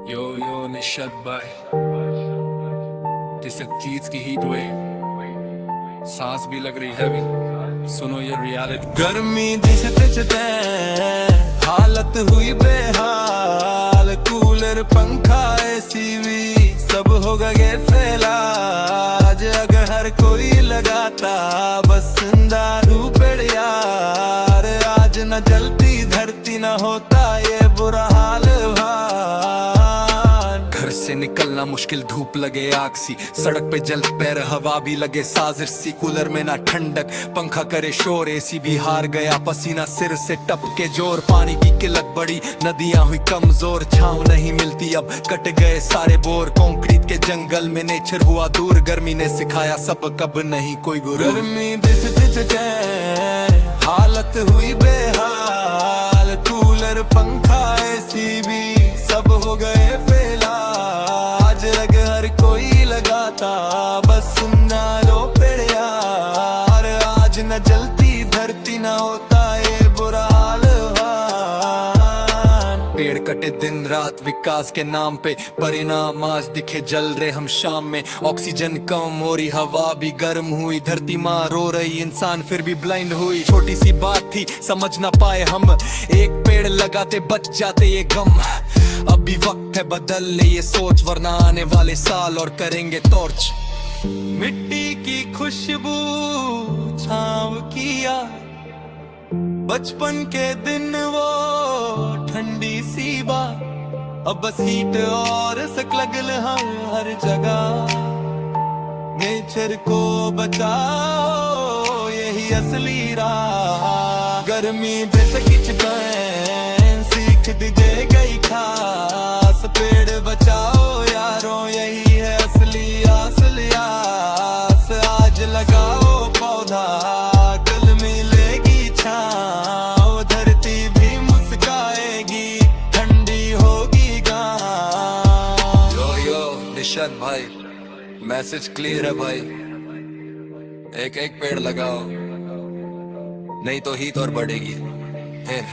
यो यो निशद भाई, किसी चीज की हीट वेव, सांस भी लग रही हैवी। सुनो ये रियलिटी। गर्मी दिसते चते हालत हुई बेहाल, कूलर पंखा एसी भी सब हो गए फैलाज। अगर हर कोई लगाता बस दारू पेड़ यार, आज न जलती धरती न होता ये बुरा हाल भान। घर से निकलना मुश्किल, धूप लगे आग सी, सड़क पे जल पैर हवा भी लगे साजिश सी। कूलर में ना ठंडक, पंखा करे शोर, एसी भी हार गया पसीना सिर से टपके जोर। पानी की किल्लत बढ़ी, नदियां हुई कमजोर, छांव नहीं मिलती अब कट गए सारे बोर। कंक्रीट के जंगल में नेचर हुआ दूर, गर्मी ने सिखाया सब कब नहीं कोई गुरु। गर्मी दिस हालत हुई बेहाल, कूलर पंखा एसी भी सब हो गए फेला। आज लग हर कोई लगाता बस ना लो पेड़ यार, आज न जलती धरती न होता ये बुरा हाल भान। पेड़ कटे दिन रात विकास के नाम पे, परिणाम आज दिखे जल रहे हम शाम में। ऑक्सीजन कम हो रही, हवा भी गर्म हुई, धरती माँ रो रही, इंसान फिर भी ब्लाइंड हुई। छोटी सी बात थी समझ ना पाए हम, एक पेड़ लगाते बच जाते ये गम। अभी वक्त है बदलने ये सोच, वरना आने वाले साल और करेंगे टॉर्च। मिट्टी की खुशबू छाँव किया, बचपन के दिन वो ठंडी सी बात। अब बस हीट और सकलगल हर जगह, नेचर को बचाओ यही असली राह। गर्मी बेसकिच गए सीख दीजे गई खास, पेड़ बचाओ यारों यही है असली असली आस। आज लगाओ पौधा कल मिलेगी छाँव, धरती भी मुस्काएगी ठंडी होगी गाँव। यो यो निशाद भाई, मैसेज क्लियर है भाई, एक एक पेड़ लगाओ नहीं तो हीट और बढ़ेगी फिर।